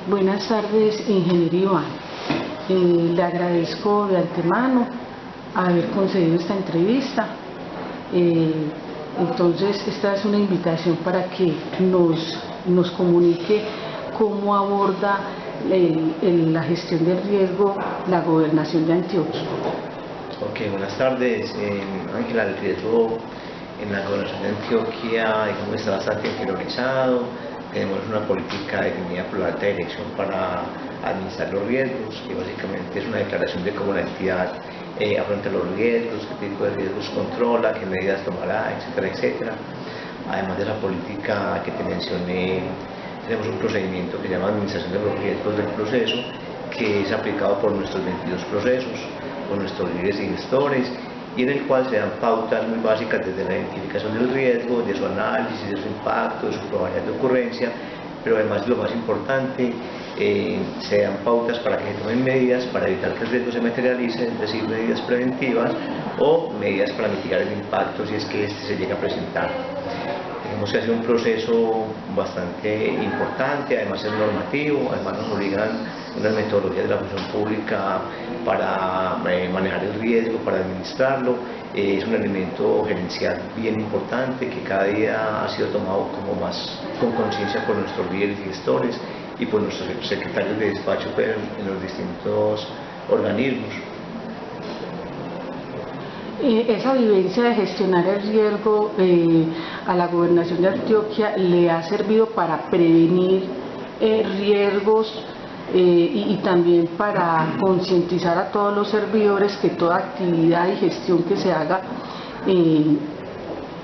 Buenas tardes, ingeniero Iván. Le agradezco de antemano haber concedido esta entrevista. Entonces, esta es una invitación para que nos comunique cómo aborda la gestión del riesgo la Gobernación de Antioquia. Ok, buenas tardes. Ángela, el riesgo en la Gobernación de Antioquia, digamos, está bastante interiorizado. Tenemos una política definida por la alta dirección para administrar los riesgos, que básicamente es una declaración de cómo la entidad afronta los riesgos, qué tipo de riesgos controla, qué medidas tomará, etcétera, etcétera. Además de la política que te mencioné, tenemos un procedimiento que se llama Administración de los Riesgos del Proceso, que es aplicado por nuestros 22 procesos, por nuestros líderes y gestores, y en el cual se dan pautas muy básicas desde la identificación del riesgo, de su análisis, de su impacto, de su probabilidad de ocurrencia, pero además lo más importante, se dan pautas para que se tomen medidas para evitar que el riesgo se materialice, es decir, medidas preventivas o medidas para mitigar el impacto si es que este se llega a presentar. Tenemos que hacer un proceso bastante importante, además es normativo, además nos obligan unas metodologías de la función pública para manejar el riesgo, para administrarlo. Es un elemento gerencial bien importante que cada día ha sido tomado como más con conciencia por nuestros líderes y gestores y por nuestros secretarios de despacho en los distintos organismos. Esa vivencia de gestionar el riesgo a la Gobernación de Antioquia le ha servido para prevenir riesgos y también para concientizar a todos los servidores que toda actividad y gestión que se haga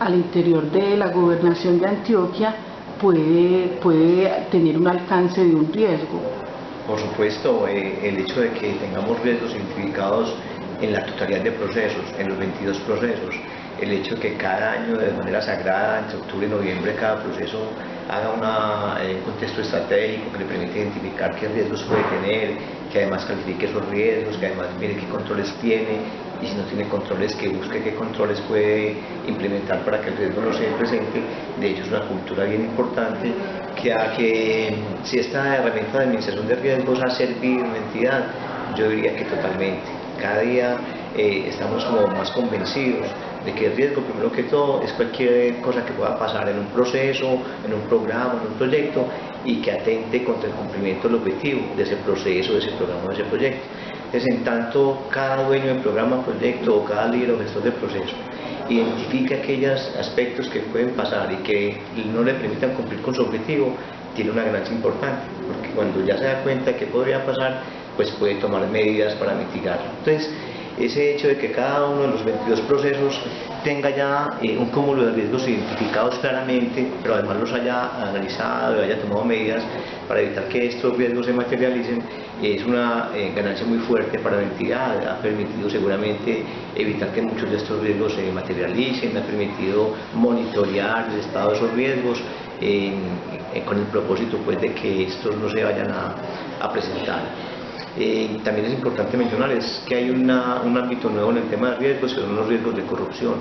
al interior de la Gobernación de Antioquia puede tener un alcance de un riesgo. Por supuesto, el hecho de que tengamos riesgos identificados en la totalidad de procesos, en los 22 procesos, el hecho de que cada año de manera sagrada, entre octubre y noviembre, cada proceso haga un contexto estratégico que le permite identificar qué riesgos puede tener, que además califique esos riesgos, que además mire qué controles tiene y si no tiene controles que busque qué controles puede implementar para que el riesgo no se presente. De hecho es una cultura bien importante que si esta herramienta de administración de riesgos ha servido en la entidad, yo diría que totalmente. Cada día estamos como más convencidos de que el riesgo, primero que todo, es cualquier cosa que pueda pasar en un proceso, en un programa, en un proyecto y que atente contra el cumplimiento del objetivo de ese proceso, de ese programa, de ese proyecto. Entonces, en tanto cada dueño de programa, proyecto o cada líder o gestor de proceso identifica aquellos aspectos que pueden pasar y que no le permitan cumplir con su objetivo, tiene una ganancia importante, porque cuando ya se da cuenta de qué podría pasar, pues puede tomar medidas para mitigarlo. Entonces, ese hecho de que cada uno de los 22 procesos tenga ya un cúmulo de riesgos identificados claramente, pero además los haya analizado y haya tomado medidas para evitar que estos riesgos se materialicen, es una ganancia muy fuerte para la entidad. Ha permitido seguramente evitar que muchos de estos riesgos se materialicen, ha permitido monitorear el estado de esos riesgos con el propósito pues, de que estos no se vayan a presentar. También es importante mencionar que hay un ámbito nuevo en el tema de riesgos, que son los riesgos de corrupción.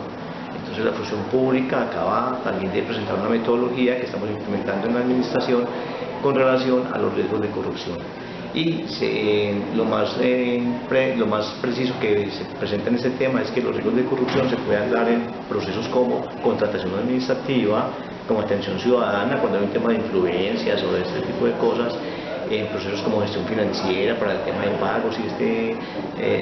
Entonces la función pública acaba también de presentar una metodología que estamos implementando en la administración con relación a los riesgos de corrupción. Y lo más preciso que se presenta en este tema es que los riesgos de corrupción se pueden dar en procesos como contratación administrativa, como atención ciudadana, cuando hay un tema de influencias o de este tipo de cosas, en procesos como gestión financiera para el tema de pagos y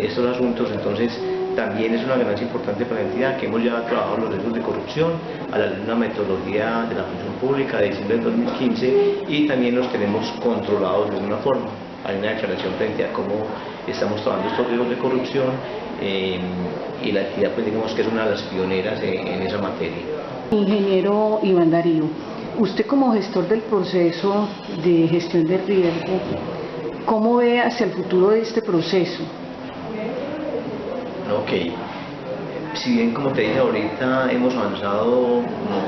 estos asuntos. Entonces también es una ganancia importante para la entidad que hemos ya trabajado los riesgos de corrupción a la luz de una metodología de la función pública de diciembre del 2015 y también los tenemos controlados de alguna forma. Hay una declaración frente a cómo estamos trabajando estos riesgos de corrupción y la entidad pues digamos que es una de las pioneras en esa materia. Ingeniero Iván Darío, usted como gestor del proceso de gestión de riesgo, ¿cómo ve hacia el futuro de este proceso? Ok, si bien como te dije ahorita hemos avanzado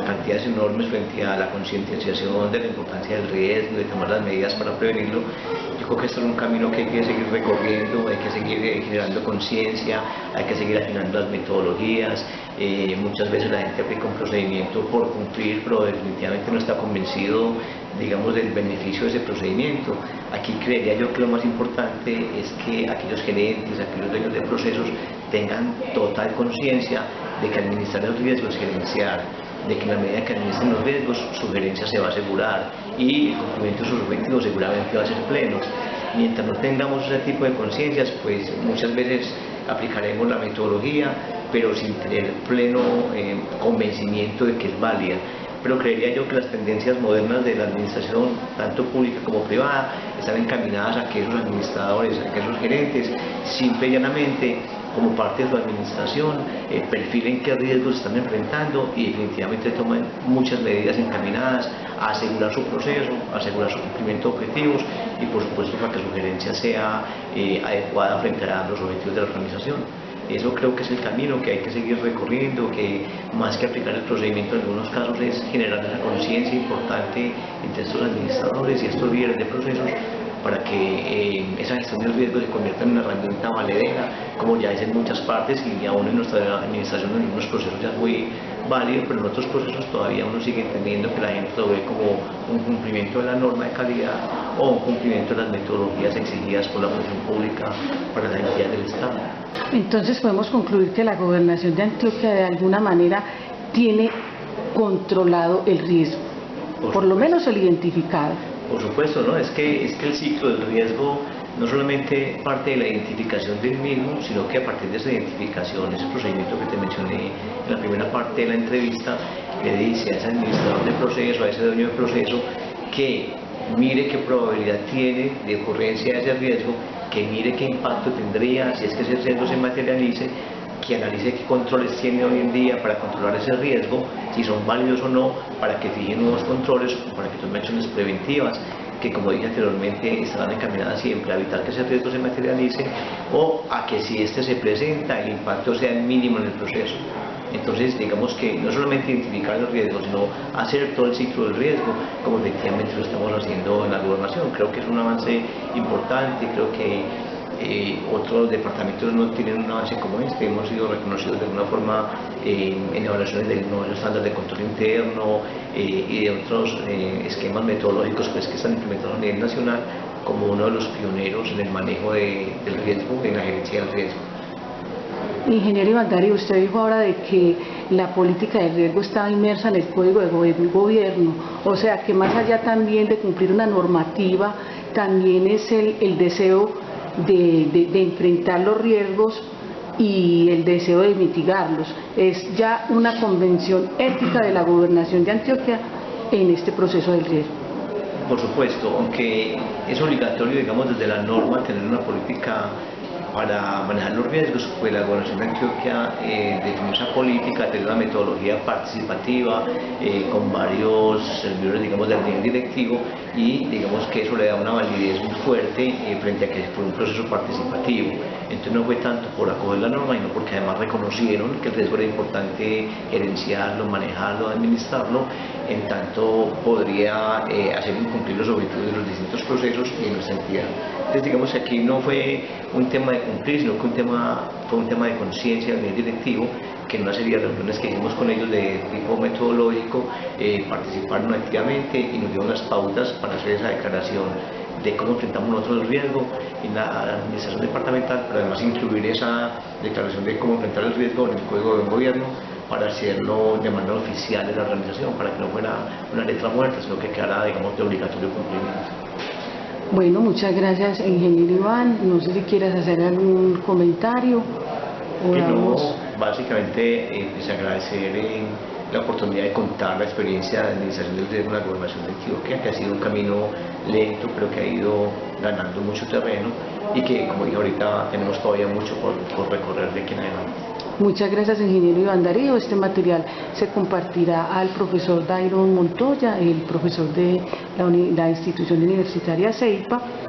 cantidades enormes frente a la concientización de la importancia del riesgo, de tomar las medidas para prevenirlo, yo creo que esto es un camino que hay que seguir recorriendo, hay que seguir generando conciencia, hay que seguir afinando las metodologías. Muchas veces la gente aplica un procedimiento por cumplir, pero definitivamente no está convencido digamos, del beneficio de ese procedimiento. Aquí creería yo que lo más importante es que aquellos gerentes, aquellos dueños de procesos tengan total conciencia de que administrar el riesgo es gerenciar, de que en la medida que administren los riesgos su gerencia se va a asegurar y el cumplimiento de sus objetivos seguramente va a ser pleno. Mientras no tengamos ese tipo de conciencias, pues muchas veces aplicaremos la metodología, pero sin tener pleno convencimiento de que es válida. Pero creería yo que las tendencias modernas de la administración, tanto pública como privada, están encaminadas a que esos administradores, a que esos gerentes, simple y llanamente, como parte de su administración, perfilen qué riesgos están enfrentando y definitivamente toman muchas medidas encaminadas a asegurar su proceso, a asegurar su cumplimiento de objetivos y por supuesto para que su gerencia sea adecuada frente a los objetivos de la organización. Eso creo que es el camino que hay que seguir recorriendo, que más que aplicar el procedimiento en algunos casos es generar esa conciencia importante entre estos administradores y estos líderes de procesos para que esa gestión del riesgo se convierta en una herramienta valedera, como ya es en muchas partes y aún en nuestra administración en algunos procesos ya es muy válido, pero en otros procesos todavía uno sigue entendiendo que la gente lo ve como un cumplimiento de la norma de calidad o un cumplimiento de las metodologías exigidas por la función pública para las entidades del Estado. Entonces podemos concluir que la Gobernación de Antioquia de alguna manera tiene controlado el riesgo, por lo menos el identificado. Por supuesto, ¿no? Es que el ciclo del riesgo no solamente parte de la identificación del mismo, sino que a partir de esa identificación, ese procedimiento que te mencioné en la primera parte de la entrevista, le dice a ese administrador de proceso, a ese dueño de proceso, que mire qué probabilidad tiene de ocurrencia de ese riesgo, que mire qué impacto tendría si es que ese riesgo se materialice, que analice qué controles tiene hoy en día para controlar ese riesgo, si son válidos o no, para que fijen nuevos controles o para que tomen acciones preventivas, que como dije anteriormente estarán encaminadas siempre a evitar que ese riesgo se materialice o a que si este se presenta el impacto sea el mínimo en el proceso. Entonces digamos que no solamente identificar el riesgo, sino hacer todo el ciclo del riesgo, como efectivamente lo estamos haciendo en la gobernación. Creo que es un avance importante, creo que otros departamentos no tienen un avance como este. Hemos sido reconocidos de alguna forma en evaluaciones del nuevo estándar de control interno y de otros esquemas metodológicos pues, que están implementados a nivel nacional como uno de los pioneros en el manejo del riesgo, en la gerencia del riesgo. Ingeniero Iván Darío, usted dijo ahora de que la política de riesgo estaba inmersa en el Código de Gobierno, o sea que más allá también de cumplir una normativa, también es el deseo de enfrentar los riesgos y el deseo de mitigarlos. Es ya una convención ética de la Gobernación de Antioquia en este proceso del riesgo. Por supuesto, aunque es obligatorio, digamos, desde la norma tener una política para manejar los riesgos, pues la Gobernación de Antioquia definió esa política, tiene una metodología participativa con varios servidores, digamos, del nivel directivo y digamos que eso le da una validez muy fuerte frente a que fue un proceso participativo. Entonces no fue tanto por acoger la norma, sino porque además reconocieron que el riesgo era importante gerenciarlo, manejarlo, administrarlo, en tanto podría hacer incumplir los objetivos de los distintos procesos y de nuestra entidad. Entonces digamos que aquí no fue un tema de cumplir, sino que fue un tema de conciencia a nivel directivo, que en una serie de reuniones que hicimos con ellos de tipo metodológico participaron activamente y nos dieron las pautas para hacer esa declaración de cómo enfrentamos nosotros el riesgo en la administración departamental, pero además incluir esa declaración de cómo enfrentar el riesgo en el Código de Gobierno para hacerlo de manera oficial de la organización, para que no fuera una letra muerta, sino que quedara, digamos, de obligatorio cumplimiento. Bueno, muchas gracias, ingeniero Iván. No sé si quieras hacer algún comentario. No, básicamente pues agradecer la oportunidad de contar la experiencia de administración del riesgo en la Gobernación de Antioquia, que ha sido un camino lento, pero que ha ido ganando mucho terreno y que, como dije ahorita, tenemos todavía mucho por recorrer de aquí en adelante. Muchas gracias, ingeniero Iván Darío. Este material se compartirá al profesor Dairon Montoya, el profesor de la institución universitaria CEIPA.